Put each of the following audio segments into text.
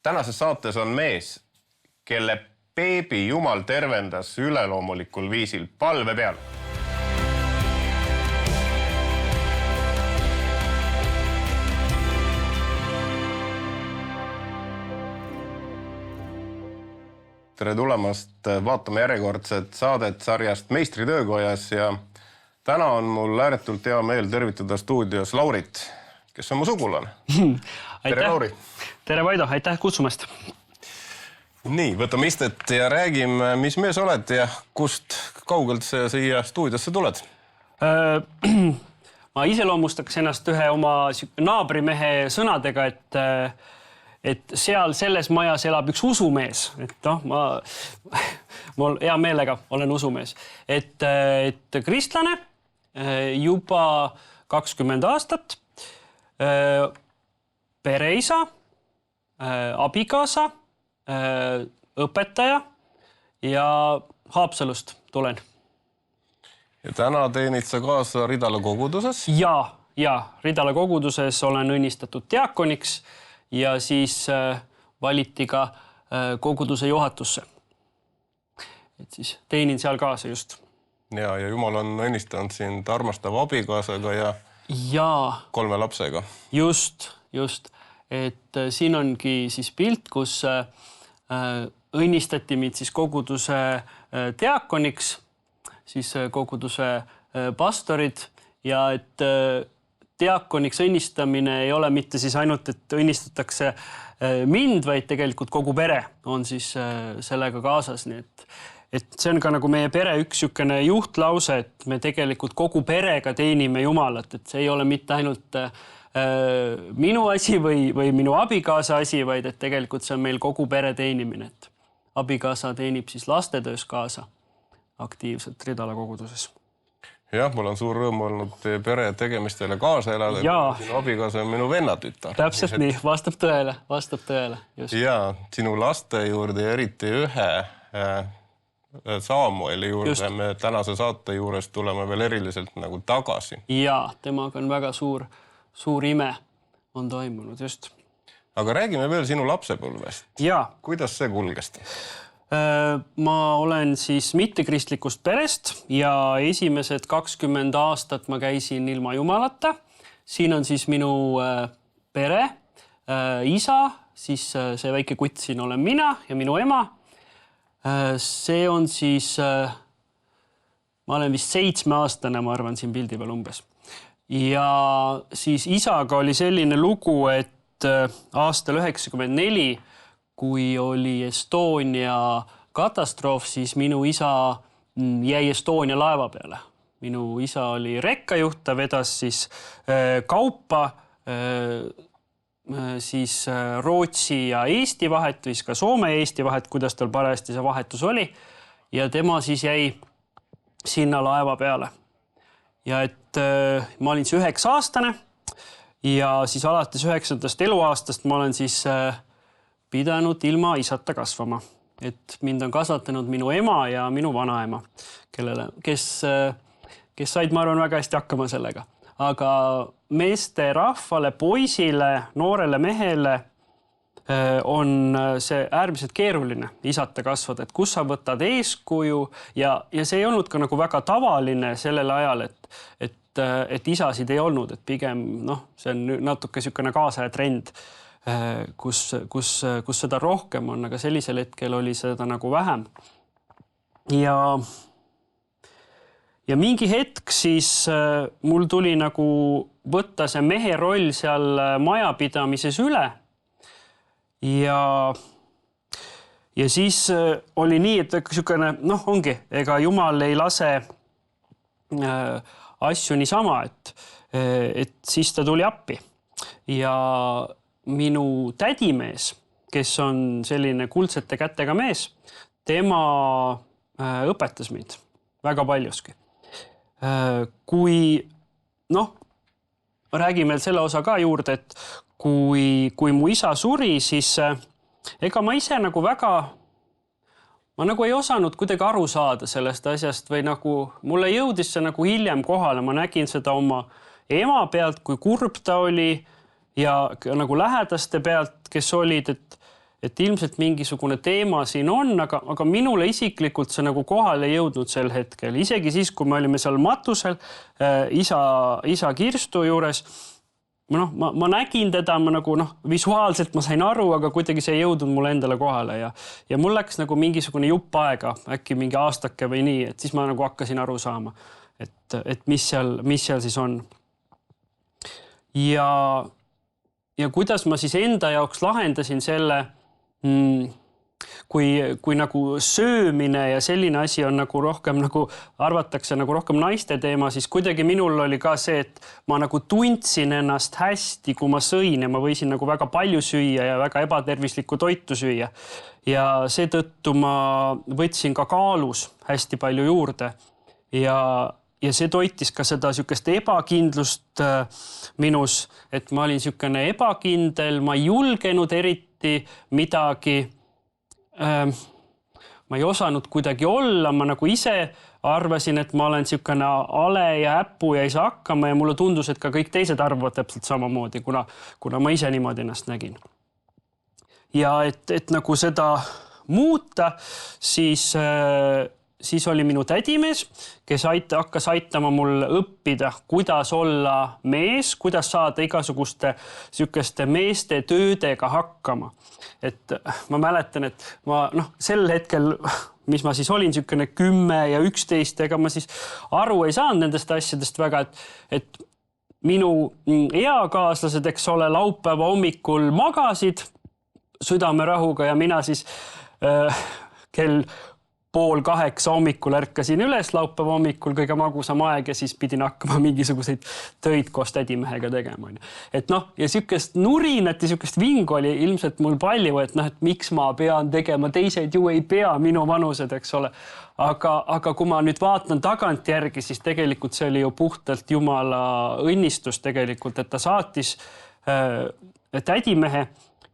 Tänases saates on mees, kelle beebi jumal tervendas üleloomulikul viisil palve peal. Tere tulemast, vaatame järjekordset saadet sarjast Meistritöökojas ja täna on mul ääretult hea meel tervitada stuudios Laurit, kes on mu sugulane. Tere, Lauri! Tere, Vaido! Aitäh kutsumast! Nii, võtame istet ja räägime, mis mees oled ja kust kaugelt sa siia stuudiosse tuled? Ma iseloomustaks ennast ühe oma naabrimehe sõnadega, et seal selles majas elab üks usumees. Et ma hea meelega olen usumees. Et kristlane juba 20 aastat, pereisa, abikaasa, õpetaja ja Haapsalust tulen. Ja täna teenid sa kaasa Ridala koguduses? Ja Ridala koguduses olen õnnistatud diakoniks ja siis valiti ka koguduse juhatusse. Et siis teenin seal kaasa just. Ja Jumal on õnnistanud sind armastava abikaasaga ja 3 lapsega. Just. Et siin ongi siis pilt, kus õnnistati mind siis koguduse diakoniks, siis koguduse pastorid ja et diakoniks õnnistamine ei ole mitte siis ainult, et õnnistatakse mind, vaid tegelikult kogu pere on siis sellega kaasas. Nii et see on ka nagu meie pere üks niisugune juhtlause, et me tegelikult kogu perega teenime Jumalat, et see ei ole mitte ainult minu asi või minu abikaasa asi, vaid et tegelikult see on meil kogu pere teenimine. Et abikaasa teenib siis lastetöös kaasa aktiivselt Ridala koguduses. Jah, mul on suur rõõm olnud teie pere tegemistele kaasa elada. Sinu abikaasa on minu vennatütar. Täpselt nii, vastab tõele. Just. Ja sinu laste juurde ja eriti ühe Saamueli juurde me tänase saate juures tuleme veel eriliselt nagu tagasi. Ja, temaga on väga suur ime on toimunud, just. Aga räägime veel sinu lapsepõlvest. Ja. Kuidas see kulges? Ma olen siis mittekristlikust perest ja esimesed 20 aastat ma käisin ilma Jumalata. Siin on siis minu pere, isa, siis see väike kutt siin olen mina ja minu ema. See on siis, ma olen vist 7-aastane, ma arvan, siin pildi peal umbes. Ja siis isaga oli selline lugu, et aastal 1994, kui oli Estonia katastroof, siis minu isa jäi Estonia laeva peale. Minu isa oli rekkajuht, ta vedas siis kaupa, siis Rootsi ja Eesti vahet, või ka Soome ja Eesti vahet, kuidas tal parajasti see vahetus oli. Ja tema siis jäi sinna laeva peale. Ja et ma olin 9-aastane ja siis alates 9. eluaastast ma olen siis pidanud ilma isata kasvama. Et mind on kasvatanud minu ema ja minu vanaema, kes said, ma arvan, väga hästi hakkama sellega. Aga meeste rahvale, poisile, noorele mehele on see äärmiselt keeruline isata kasvada, et kus sa võtad eeskuju ja see ei olnud ka nagu väga tavaline sellel ajal, et isasid ei olnud, et pigem see on natuke niisugune kaasaja trend, kus seda rohkem on, aga sellisel hetkel oli seda nagu vähem. Ja mingi hetk siis mul tuli nagu võtta see mehe roll seal majapidamises üle. Ja siis oli nii, et niisugune, ongi, ega Jumal ei lase asju niisama, et siis ta tuli appi. Ja minu tädimees, kes on selline kuldsete kätega mees, tema õpetas mind väga paljuski. Kui, räägime selle osa ka juurde, et kui mu isa suri, siis ega ma ise nagu väga, ma nagu ei osanud kuidagi aru saada sellest asjast või nagu mulle jõudis see nagu hiljem kohale. Ma nägin seda oma ema pealt, kui kurb ta oli ja nagu lähedaste pealt, kes olid, et ilmselt mingisugune teema siin on, aga minule isiklikult see nagu kohale ei jõudnud sel hetkel. Isegi siis, kui me olime seal matusel isa Kirstu juures, ma nägin teda, visuaalselt ma sain aru, aga kuidagi see ei jõudnud mulle endale kohale ja mul läks nagu mingisugune jupp aega, äkki mingi aastake või nii, et siis ma nagu hakkasin aru saama, et mis seal siis on. Ja kuidas ma siis enda jaoks lahendasin selle, kui nagu söömine ja selline asi on nagu rohkem, nagu arvatakse nagu rohkem naiste teema, siis kuidagi minul oli ka see, et ma nagu tundsin ennast hästi, kui ma sõin ja ma võisin nagu väga palju süüa ja väga ebatervislikku toitu süüa. Ja seetõttu ma võtsin ka kaalus hästi palju juurde ja see toitis ka seda sükest ebakindlust minus, et ma olin sükene ebakindel, ma ei julgenud eriti midagi. Ma ei osanud kuidagi olla, ma nagu ise arvasin, et ma olen sükene ale ja äppu ja ei saa hakkama ja mulle tundus, et ka kõik teised arvavad täpselt samamoodi, kuna ma ise niimoodi ennast nägin. Ja et nagu seda muuta, siis oli minu tädimees, kes hakkas aitama mul õppida, kuidas olla mees, kuidas saada igasuguste sükeste meeste töödega hakkama. Et ma mäletan, et ma sel hetkel, mis ma siis olin sükene 10 ja 11, ega ma siis aru ei saanud nendest asjadest väga, et minu eakaaslased, eks ole, laupäeva hommikul magasid südamerahuga ja mina siis kell 7:30 hommikul ärkasin üles laupäeva hommikul kõige magusam aeg ja siis pidin hakkama mingisuguseid töid koos tädimehega tegema. Et ja sükest nurinat ja sükest vingu oli ilmselt mul palju, et miks ma pean tegema, teised ju ei pea, minu vanused, eks ole. Aga kui ma nüüd vaatan tagant järgi, siis tegelikult see oli ju puhtalt Jumala õnnistus tegelikult, et ta saatis tädimehe.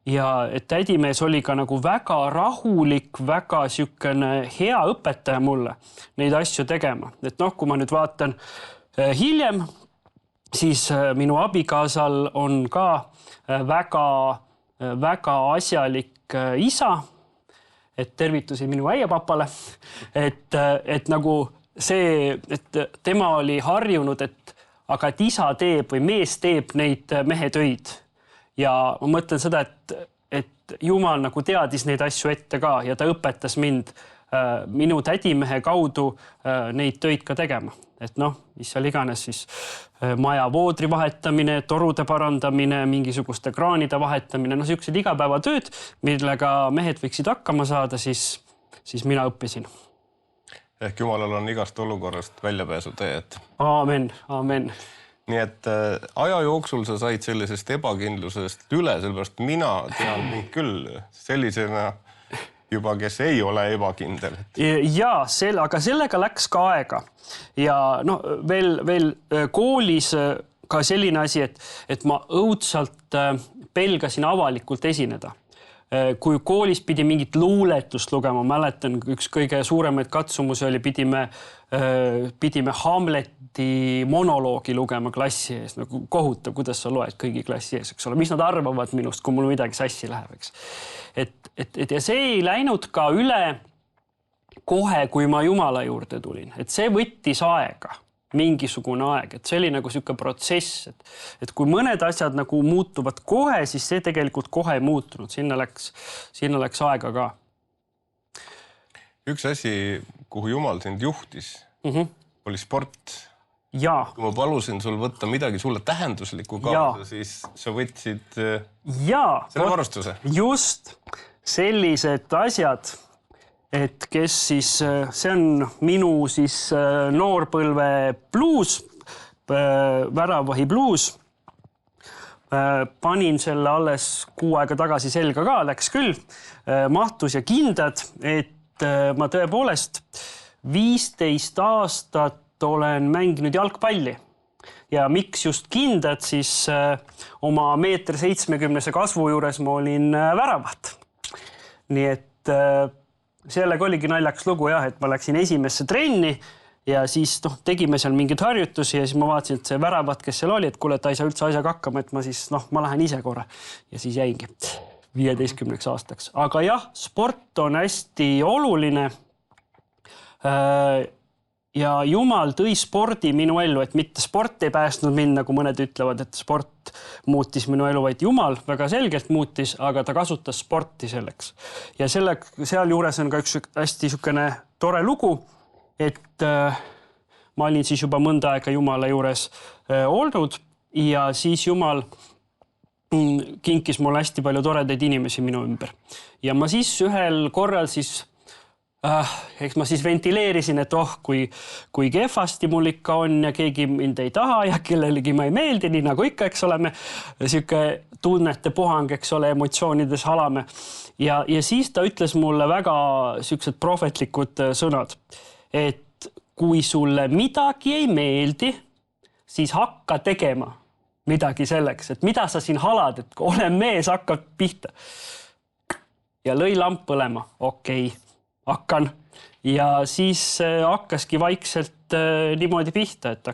Ja et tädimees oli ka nagu väga rahulik, väga sükene hea õpetaja mulle neid asju tegema. Et kui ma nüüd vaatan hiljem, siis minu abikaasal on ka väga asjalik isa, et tervitusi minu äiapapale, et nagu see, et tema oli harjunud, aga et isa teeb või mees teeb neid mehetöid. Ja ma mõtlen seda, et Jumal nagu teadis neid asju ette ka ja ta õpetas mind minu tädimehe kaudu neid töid ka tegema. Et mis seal iganes siis maja voodri vahetamine, torude parandamine, mingisuguste kraanide vahetamine, sükesed igapäevatööd, millega mehed võiksid hakkama saada, siis mina õppisin. Ehk Jumalal on igast olukorrast väljapääsu tee, et... Aamen, aamen. Nii et aja jooksul sa said sellisest ebakindlusest üle, sellepärast mina tean mind küll sellisena juba, kes ei ole ebakindel. Ja, aga sellega läks ka aega. Ja veel koolis ka selline asi, et ma õudselt pelgasin avalikult esineda. Kui koolis pidi mingit luuletust lugema, mäletan, üks kõige suuremaid katsumusi oli, pidime Hamleti monoloogi lugema klassi ees. Kohutav, kuidas sa loed kõigi klassi ees, eks ole. Mis nad arvavad minust, kui mul midagi sassi läheb, eks. Ja see ei läinud ka üle kohe, kui ma Jumala juurde tulin. Et see võttis aega, mingisugune aeg. Et see oli nagu selline protsess, et kui mõned asjad nagu muutuvad kohe, siis see tegelikult kohe ei muutunud. Sinna läks aega ka. Üks asi, kuhu Jumal sind juhtis, oli sport. Ja. Kui ma palusin sul võtta midagi sulle tähenduslikku kaasa, siis sa võtsid selle varustuse. Just sellised asjad, et kes siis, see on minu siis noorpõlve bluus, väravahi bluus. Panin selle alles 6 aega tagasi selga ka, läks küll, mahtus ja kindad, et ma tõepoolest 15 aastat olen mänginud jalgpalli. Ja miks just kindad, siis oma 1,70 m kasvu juures ma olin väravat. Nii et sellega oligi naljaks lugu, et ma läksin esimesse trenni ja siis tegime seal mingid harjutusi ja siis ma vaatasin, et see väravat, kes seal oli, et kuule, ta ei saa üldse asjaga hakkama, et ma siis, ma lähen ise korra ja siis jäingi. 15 aastaks. Aga jah, sport on hästi oluline. Ja Jumal tõi spordi minu ellu, et mitte sport ei päästnud mind, nagu mõned ütlevad, et sport muutis minu elu, vaid Jumal väga selgelt muutis, aga ta kasutas sporti selleks. Ja seal juures on ka üks hästi sükene tore lugu, et ma olin siis juba mõnda aega Jumala juures olnud ja siis Jumal kinkis mulle hästi palju toredaid inimesi minu ümber. Ja ma siis ühel korral siis eks ma siis ventileerisin, et kui kehvasti mul ikka on ja keegi mind ei taha ja kellelegi ma ei meeldi, nii nagu ikka, eks oleme, siuke tunnete puhang, eks ole, emotsioonides halame. Ja siis ta ütles mulle väga siuksed prohvetlikud sõnad, et kui sulle midagi ei meeldi, siis hakka tegema midagi selleks, et mida sa siin halad, et ole mees, hakkab pihta. Ja lõi lamp põlema, okei. Hakkan ja siis hakkaski vaikselt niimoodi pihta, et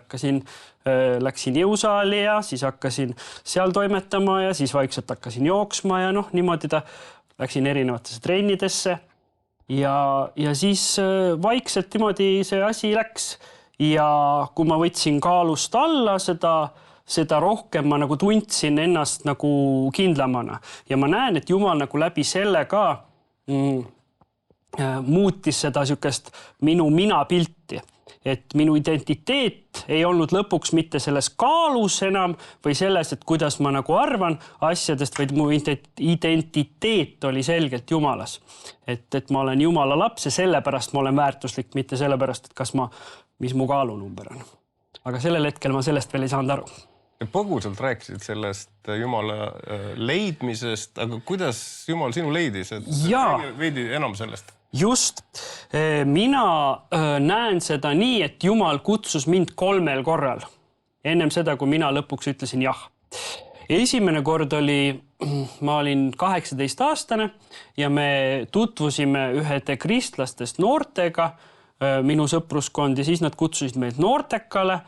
läksin jõusaali ja siis hakkasin seal toimetama ja siis vaikselt hakkasin jooksma ja niimoodi läksin erinevatesse trennidesse ja siis vaikselt niimoodi see asi läks ja kui ma võtsin kaalust alla seda rohkem ma nagu tundsin ennast nagu kindlamana ja ma näen, et Jumal nagu läbi selle ka muutis seda sükest minu minapilti, et minu identiteet ei olnud lõpuks mitte selles kaalus enam või selles, et kuidas ma nagu arvan asjadest, vaid mu identiteet oli selgelt Jumalas. Et ma olen Jumala laps ja sellepärast ma olen väärtuslik, mitte sellepärast, et mis mu kaalunumber on. Aga sellel hetkel ma sellest veel ei saanud aru. Põgusalt rääkisid sellest Jumala leidmisest, aga kuidas Jumal sinu leidis? Veidi enam sellest. Just. Mina näen seda nii, et Jumal kutsus mind 3 korral. Ennem seda, kui mina lõpuks ütlesin jah. Esimene kord ma olin 18-aastane ja me tutvusime ühede kristlastest noortega, minu sõpruskond, ja siis nad kutsusid meid noortekale.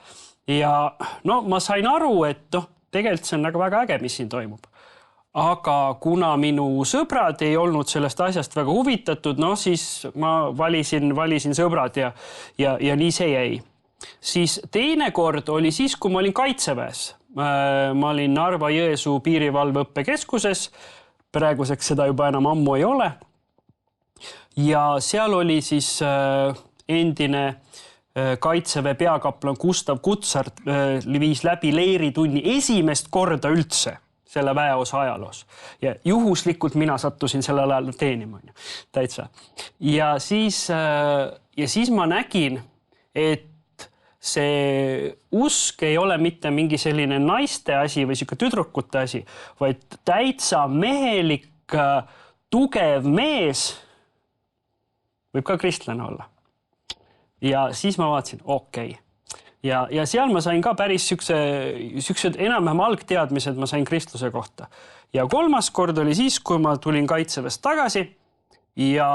Ja ma sain aru, et tegelikult see on väga äge, mis siin toimub. Aga kuna minu sõbrad ei olnud sellest asjast väga huvitatud, siis ma valisin sõbrad ja nii see jäi. Siis teine kord oli siis, kui ma olin Kaitseväes. Ma olin Narva-Jõesuu piirivalveõppekeskuses. Praeguseks seda juba enam ammu ei ole. Ja seal oli siis endine Kaitseväe peakaplan Gustav Kutsart viis läbi leiritunni esimest korda üldse selle väeosa ajaloos. Ja juhuslikult mina sattusin sellel ajal teenima. Täitsa. Ja siis ma nägin, et see usk ei ole mitte mingi selline naiste asi või siuke tüdrukute asi, vaid täitsa mehelik, tugev mees võib ka kristlane olla. Ja siis ma vaatasin, okei. Ja seal ma sain ka päris siuksed enam-vähem algteadmised ma sain kristluse kohta. Ja 3. kord oli siis, kui ma tulin Kaitseväest tagasi ja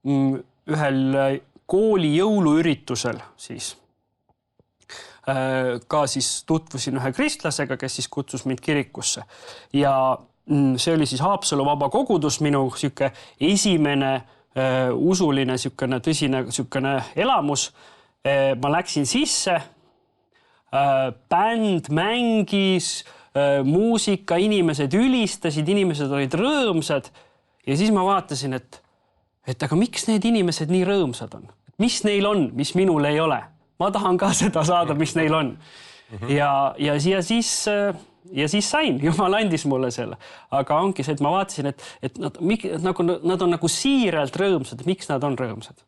ühel kooli jõuluüritusel siis ka siis tutvusin ühe kristlasega, kes siis kutsus mind kirikusse. Ja see oli siis Haapsalu vaba kogudus, minu siuke esimene usuline tõsine elamus. Ma läksin sisse, bänd mängis, muusika, inimesed ülistasid, inimesed olid rõõmsad ja siis ma vaatasin, et aga miks need inimesed nii rõõmsad on? Mis neil on, mis minul ei ole? Ma tahan ka seda saada, mis neil on. Ja siis sain, Jumal andis mulle selle. Aga ongi see, et ma vaatasin, et nad on nagu siiralt rõõmsad, miks nad on rõõmsad.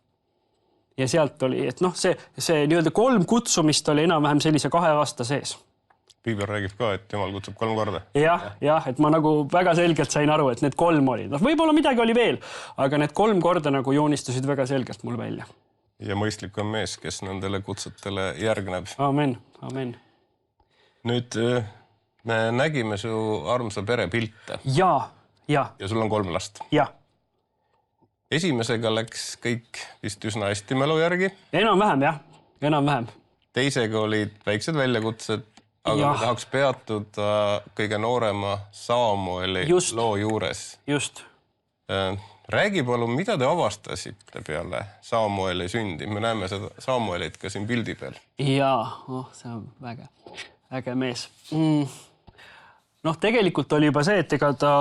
Ja sealt oli, et see nii-öelda 3 kutsumist oli enam-vähem sellise 2 aasta sees. Piibel räägib ka, et Jumal kutsub 3 korda. Jah, et ma nagu väga selgelt sain aru, et need 3 olid. Võib-olla midagi oli veel, aga need 3 korda nagu joonistusid väga selgelt mul välja. Ja mõistlik on mees, kes nendele kutsutele järgneb. Amen. Nüüd me nägime su armsa pere pilte. Ja sul on 3 last. Jah. Esimesega läks kõik vist üsna hästi mälu järgi. Enam-vähem. Teisega olid väiksed väljakutsed, aga me tahaks peatuda kõige noorema Samueli loo juures. Just. Räägi palun, mida te avastasite peale Samueli sündi? Me näeme seda Samuelit ka siin pildi peal. Jaa, see on äge mees. Tegelikult oli juba see, et ega ta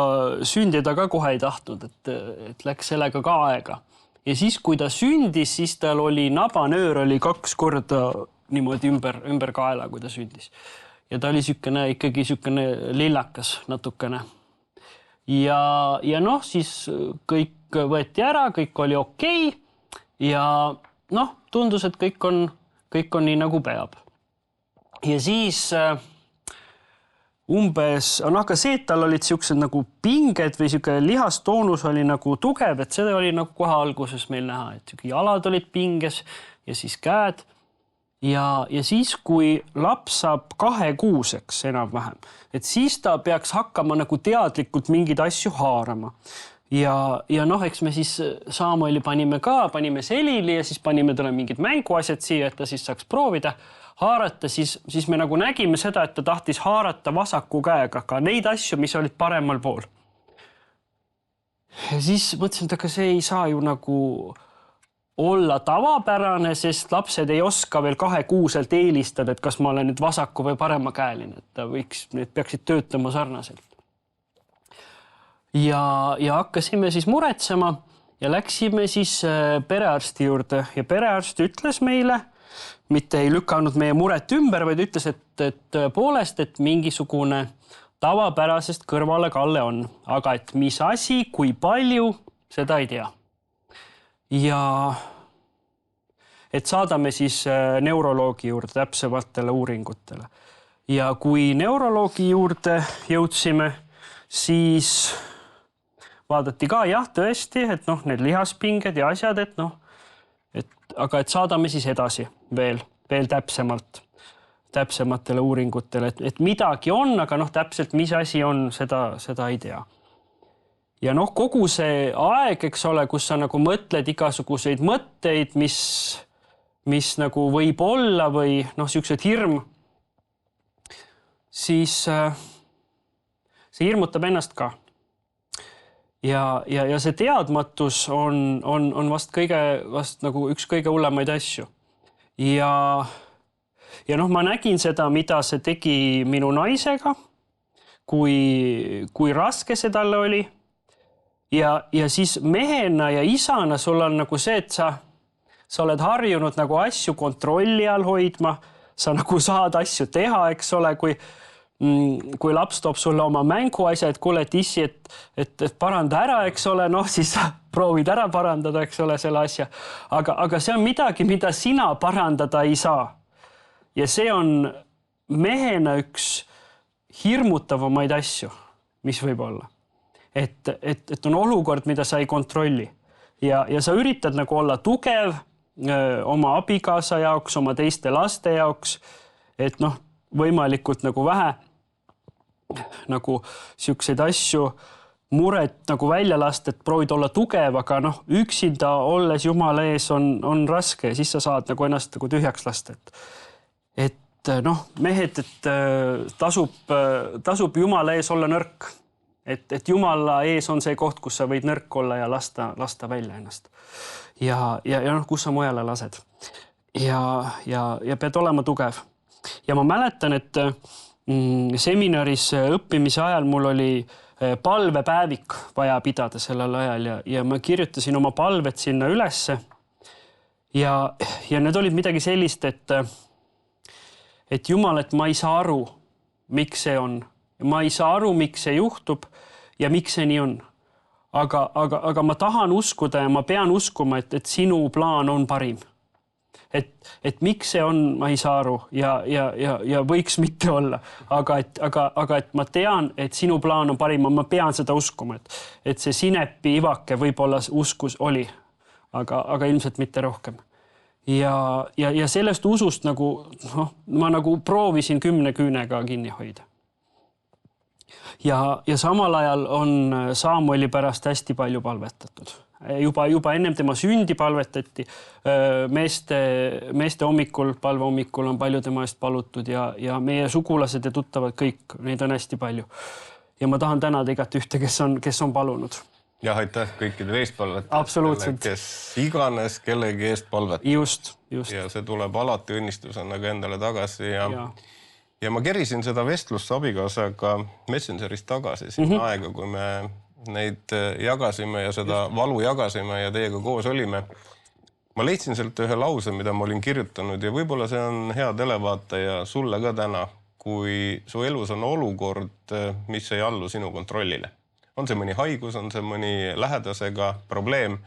sündida ka kohe ei tahtnud, et läks sellega ka aega. Ja siis, kui ta sündis, siis tal oli nabanöör oli 2 korda niimoodi ümber kaela, kui ta sündis. Ja ta oli ikkagi sükene lillakas natukene. Ja siis kõik võeti ära, kõik oli okei. Ja tundus, et kõik on nii nagu peab. Ja siis umbes, aga see, et tal olid siuksed nagu pinged või siuke lihastoonus oli nagu tugev, et seda oli nagu kohe alguses meil näha, et jalad olid pinges ja siis käed. Ja siis, kui laps saab 2-kuuseks enam-vähem, et siis ta peaks hakkama nagu teadlikult mingeid asju haarama. Ja eks me siis Samueli panime selili ja siis panime talle mingid mänguasjad siia, et ta siis saaks proovida haarata. Siis me nagu nägime seda, et ta tahtis haarata vasaku käega ka neid asju, mis olid paremal pool. Ja siis mõtlesin, et aga see ei saa ju nagu olla tavapärane, sest lapsed ei oska veel 2-kuuselt eelistada, et kas ma olen nüüd vasaku või parema käeline, et need peaksid töötama sarnaselt. Ja hakkasime siis muretsema ja läksime siis perearsti juurde ja perearst ütles meile, mitte ei lükanud meie muret ümber, vaid ütles, et poolest, et mingisugune tavapärasest kõrvalekalle on, aga et mis asi, kui palju, seda ei tea. Ja et saadame siis neuroloogi juurde täpsematele uuringutele. Ja kui neuroloogi juurde jõudsime, siis vaadati ka, jah, tõesti, et need lihaspinged ja asjad, aga et saadame siis edasi veel täpsematele uuringutele, et midagi on, aga täpselt mis asi on, seda ei tea. Ja kogu see aeg, eks ole, kus sa nagu mõtled igasuguseid mõtteid, mis nagu võib olla või siuksed hirm, siis see hirmutab ennast ka. Ja see teadmatus on vast nagu üks kõige hullemaid asju. Ja ma nägin seda, mida see tegi minu naisega, kui raske see talle oli. Ja siis mehena ja isana sul on nagu see, et sa oled harjunud nagu asju kontrolli all hoidma, sa nagu saad asju teha, eks ole, kui laps toob sulle oma mänguasja, et kuule, et issi, et paranda ära, eks ole, siis sa proovid ära parandada, eks ole, selle asja. Aga see on midagi, mida sina parandada ei saa. Ja see on mehena üks hirmutavamaid asju, mis võib olla. Et on olukord, mida sa ei kontrolli. Ja sa üritad nagu olla tugev oma abikaasa jaoks, oma teiste laste jaoks, et võimalikult nagu vähe nagu siukseid asju muret nagu välja lasta, et proovid olla tugev, aga üksinda olles Jumala ees on raske ja siis sa saad nagu ennast nagu tühjaks lasta. Et mehed, et tasub Jumala ees olla nõrk. Et Jumala ees on see koht, kus sa võid nõrk olla ja lasta välja ennast. Ja kus sa mujale lased. Ja pead olema tugev. Ja ma mäletan, et seminaris õppimise ajal mul oli palvepäevik vaja pidada sellel ajal ja ma kirjutasin oma palved sinna ülesse. Ja need olid midagi sellist, et Jumal, et ma ei saa aru, miks see on. Ma ei saa aru, miks see juhtub ja miks see nii on. Aga ma tahan uskuda ja ma pean uskuma, et sinu plaan on parim. Et miks see on, ma ei saa aru ja võiks mitte olla. Aga et ma tean, et sinu plaan on parim, ma pean seda uskuma. Et see sinepi ivake võib-olla uskus oli, aga ilmselt mitte rohkem. Ja sellest usust nagu, ma nagu proovisin 10 küünega kinni hoida. ja samal ajal on Samueli pärast hästi palju palvetatud. Juba ennem tema sündi palvetati. Meeste hommikul, palve hommikul on palju tema eest palutud ja meie sugulased ja tuttavad kõik, neid on hästi palju. Ja ma tahan tänada igat ühte, kes on palunud. Jah, aitäh kõikide eestpalvetele, Absoluutselt. kes iganes kellegi eest palvetab. Just. Ja see tuleb alati õnnistusena ka endale tagasi ja ma kerisin seda vestlusse abikaasaga Messengerist tagasi sinna aega, kui me neid jagasime ja seda valu jagasime ja teiega koos olime. Ma leidsin sealt ühe lause, mida ma olin kirjutanud ja võib-olla see on hea televaataja sulle ka täna, kui su elus on olukord, mis ei allu sinu kontrollile. On see mõni haigus, on see mõni lähedasega probleem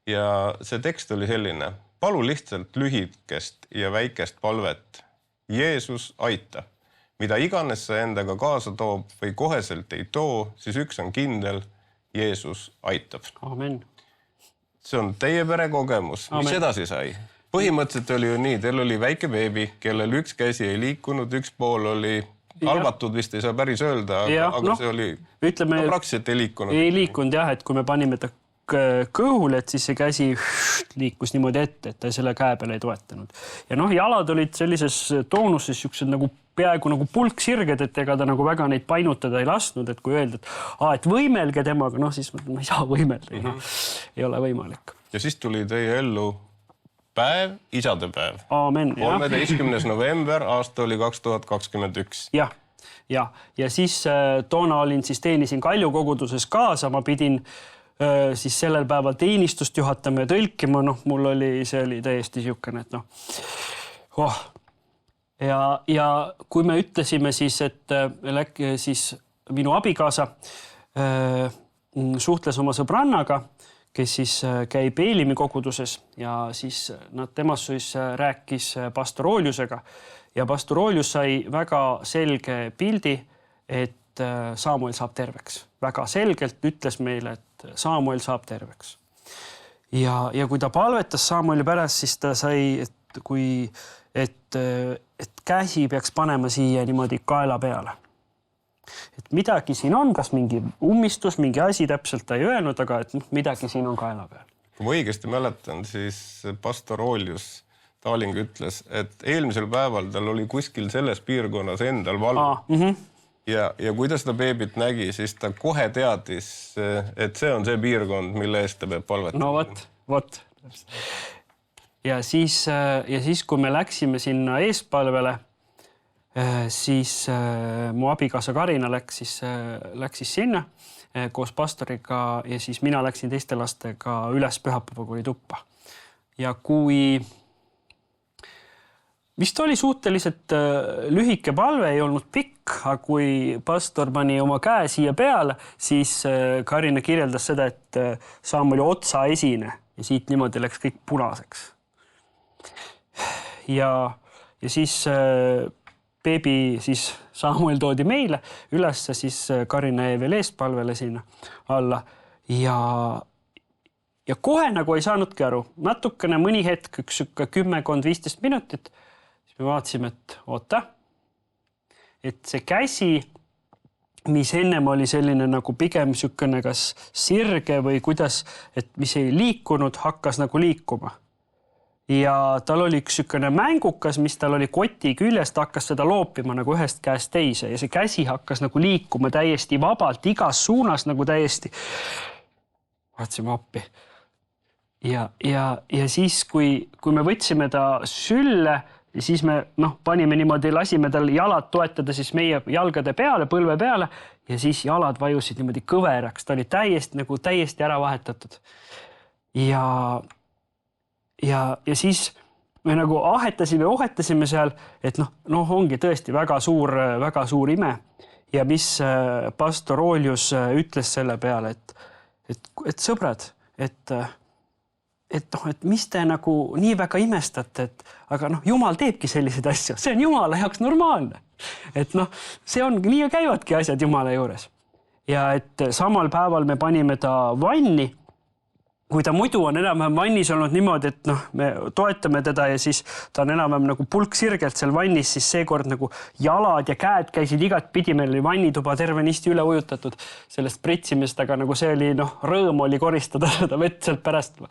ja see tekst oli selline. Palu lihtsalt lühikest ja väikest palvet. Jeesus, aita. Mida iganes sa endaga kaasa toob või koheselt ei too, siis üks on kindel, Jeesus aitab. Amen. See on teie perekogemus. Mis edasi sai? Põhimõtteliselt oli ju nii, teil oli väike beebi, kellel üks käsi ei liikunud, üks pool oli halvatud, vist ei saa päris öelda, aga see oli praktiliselt ei liikunud. Ei liikunud jah, et kui me panime ta kõhule, et siis see käsi liikus niimoodi ette, et ta selle käe peale ei toetanud. Ja jalad olid sellises toonuses siuksed nagu peaaegu nagu pulksirged, et ega ta nagu väga neid painutada ei lasknud, et kui öeldi, et võimelge temaga, siis ma ei saa võimelda, ei ole võimalik. Ja siis tuli teie ellu päev, isadepäev. Aamen. 13. november, aasta oli 2021. Ja siis toona teenisin Kalju koguduses kaasa, ma pidin siis sellel päeval teenistust juhatama ja tõlkima, mul oli, see oli täiesti siukene, et Ja kui me ütlesime siis, et siis minu abikaasa suhtles oma sõbrannaga, kes siis käib Eelimi koguduses ja siis temast siis rääkis pastor Ooliusega ja pastor Oolius sai väga selge pildi, et Samuel saab terveks. Väga selgelt ütles meile, et Samuel saab terveks. Ja kui ta palvetas Samueli pärast, siis ta sai, et käsi peaks panema siia niimoodi kaela peale. Et midagi siin on, kas mingi ummistus, mingi asi täpselt ta ei öelnud, aga et midagi siin on kaela peal. Kui ma õigesti mäletan, siis pastor Oolius Taaling ütles, et eelmisel päeval tal oli kuskil selles piirkonnas endal valu. Ja kui ta seda beebit nägi, siis ta kohe teadis, et see on see piirkond, mille eest ta peab palvetama. No vot. Ja siis, kui me läksime sinna eespalvele, siis mu abikaasa Karina läks siis sinna koos pastoriga ja siis mina läksin teiste lastega üles pühapäevakooli tuppa. Ja kui vist oli suhteliselt lühike palve, ei olnud pikk, aga kui pastor pani oma käe siia peale, siis Karina kirjeldas seda, et Samueli otsa esine ja siit niimoodi läks kõik punaseks. Ja siis beebi siis Samuel toodi meile üles, siis Karina jäi veel eespalvele sinna alla ja kohe nagu ei saanudki aru. Natukene mõni hetk, 10-15 minutit, siis me vaatasime, et oota, et see käsi, mis ennem oli selline nagu pigem sükene kas sirge või kuidas, et mis ei liikunud, hakkas nagu liikuma. Ja tal oli üks sükene mängukas, mis tal oli koti küljest, hakkas seda loopima nagu ühest käest teise ja see käsi hakkas nagu liikuma täiesti vabalt, igas suunas nagu täiesti. Vaatasime appi. Ja siis, kui me võtsime ta sülle, siis me panime niimoodi, lasime tal jalad toetada siis meie jalgade peale, põlve peale ja siis jalad vajusid niimoodi kõveraks. Ta oli täiesti ära vahetatud. Ja siis me nagu ohetasime seal, et ongi tõesti väga suur ime. Ja mis pastor Oolius ütles selle peale, et sõbrad, et mis te nagu nii väga imestate, aga Jumal teebki selliseid asju. See on Jumala jaoks normaalne. Et see on, nii käivadki asjad Jumala juures. Ja et samal päeval me panime ta vanni kui ta muidu on enam-vähem vannis olnud niimoodi, et noh, me toetame teda ja siis ta on enam-vähem nagu pulk sirgelt seal vannis, siis seekord nagu jalad ja käed käisid igat pidi, meil oli vannituba tervenisti üle ujutatud sellest pritsimist, aga nagu see oli, noh, rõõm oli koristada seda vett sealt pärast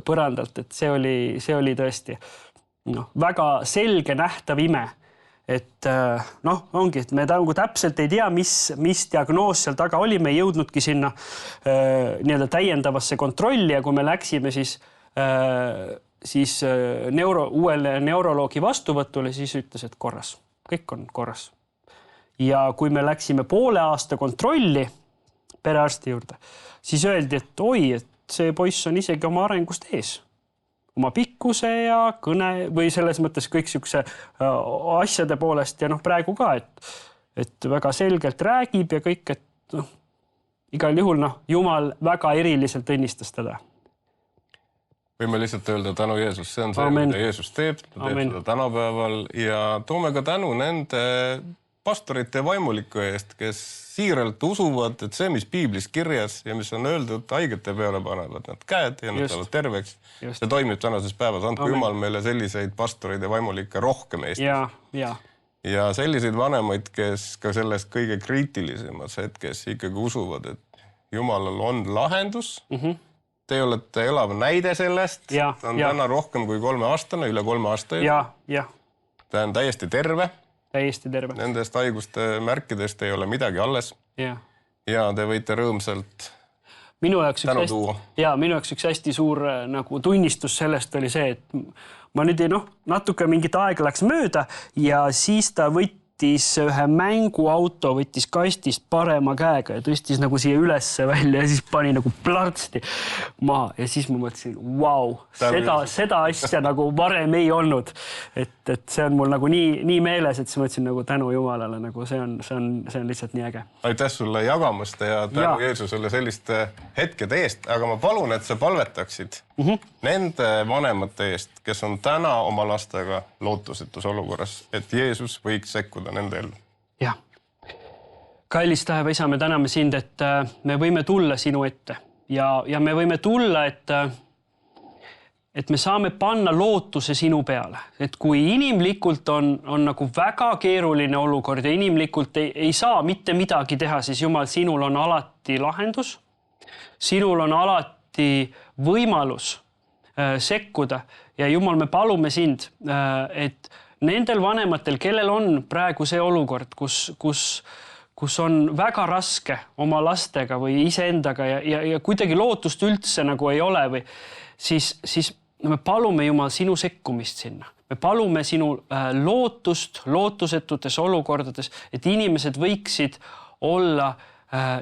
põrandalt, et see oli tõesti väga selge nähtav ime. Et noh, ongi, et me nagu täpselt ei tea, mis diagnoos seal taga oli, me ei jõudnudki sinna nii-öelda täiendavasse kontrolli ja kui me läksime siis uuele neuroloogi vastuvõtule, siis ütles, et korras, kõik on korras. Ja kui me läksime poole aasta kontrolli perearsti juurde, siis öeldi, et oi, et see poiss on isegi oma arengust ees. Oma pikkuse ja kõne või selles mõttes kõik siukse asjade poolest ja noh, praegu ka, et väga selgelt räägib ja kõik, et noh, igal juhul Jumal väga eriliselt õnnistas teda. Võime lihtsalt öelda tänu Jeesus, see on see, mida Jeesus teeb, ta teeb seda tänapäeval ja toome ka tänu nende pastorite ja vaimuliku eest, kes siiralt usuvad, et see, mis piiblis kirjas ja mis on öeldud, haigete peale panevad nad käed ja nad saavad terveks. See toimib tänases päevas. Andku Jumal meile selliseid pastoreid ja vaimulikke rohkem Eestis. Ja selliseid vanemaid, kes ka sellest kõige kriitilisemas hetkes ikkagi usuvad, et Jumalal on lahendus. Te olete elav näide sellest. Ta on täna rohkem kui 3 aastane, üle 3 aasta. Ta on täiesti terve. Nendest haiguste märkidest ei ole midagi alles. Ja te võite rõõmsalt tänu tuua. Minu jaoks üks hästi suur nagu tunnistus sellest oli see, et ma nüüd natuke mingit aega läks mööda ja siis ta võttis ühe mänguauto, võttis kastist parema käega ja tõstis nagu siia ülesse välja ja siis pani nagu plärtsti maha ja siis ma mõtlesin, vau, seda asja nagu varem ei olnud. Et see on mul nagu nii meeles, et siis mõtlesin nagu tänu Jumalale, nagu see on lihtsalt nii äge. Aitäh sulle jagamast ja tänu Jeesusele selliste hetkede eest, aga ma palun, et sa palvetaksid nende vanemate eest, kes on täna oma lastega lootusetus olukorras, et Jeesus võiks sekkuda nende ellu. Jah. Kallis taeva isa, me täname sind, et me võime tulla sinu ette ja me võime tulla, et me saame panna lootuse sinu peale. Et kui inimlikult on nagu väga keeruline olukord ja inimlikult ei saa mitte midagi teha, siis Jumal, sinul on alati lahendus. Sinul on alati võimalus sekkuda ja Jumal, me palume sind, et nendel vanematel, kellel on praegu see olukord, kus on väga raske oma lastega või iseendaga ja kuidagi lootust üldse nagu ei ole või siis me palume Jumal sinu sekkumist sinna. Me palume sinu lootust lootusetutes olukordades, et inimesed võiksid olla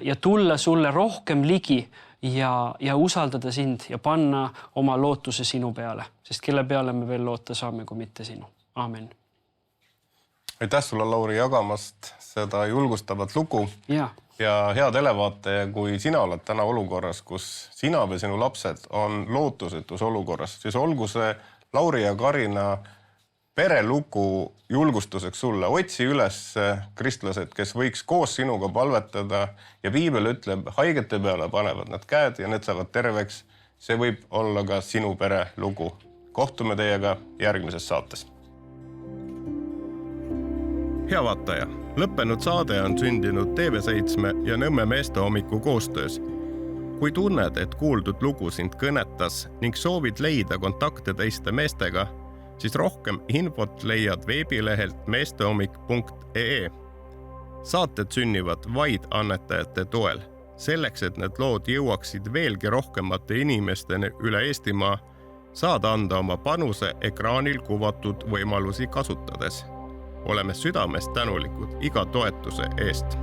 ja tulla sulle rohkem ligi ja usaldada sind ja panna oma lootuse sinu peale, sest kelle peale me veel loota saame, kui mitte sinu. Aamen. Aitäh sulle, Lauri, jagamast seda julgustavat lugu ja hea televaataja, kui sina oled täna olukorras, kus sina või sinu lapsed on lootusetus olukorras, siis olgu see Lauri ja Karina perelugu julgustuseks sulle. Otsi üles kristlased, kes võiks koos sinuga palvetada ja piibel ütleb, haigete peale panevad nad käed ja need saavad terveks. See võib olla ka sinu perelugu. Kohtume teiega järgmises saates. Hea vaataja, lõppenud saade on sündinud TV7 ja Nõmme meestehommiku koostöös. Kui tunned, et kuuldud lugu sind kõnetas ning soovid leida kontakte teiste meestega, siis rohkem infot leiad veebilehelt meestehommik.ee. Saated sünnivad vaid annetajate toel. Selleks, et need lood jõuaksid veelgi rohkemate inimesteni üle Eestimaa, saad anda oma panuse ekraanil kuvatud võimalusi kasutades. Oleme südamest tänulikud iga toetuse eest.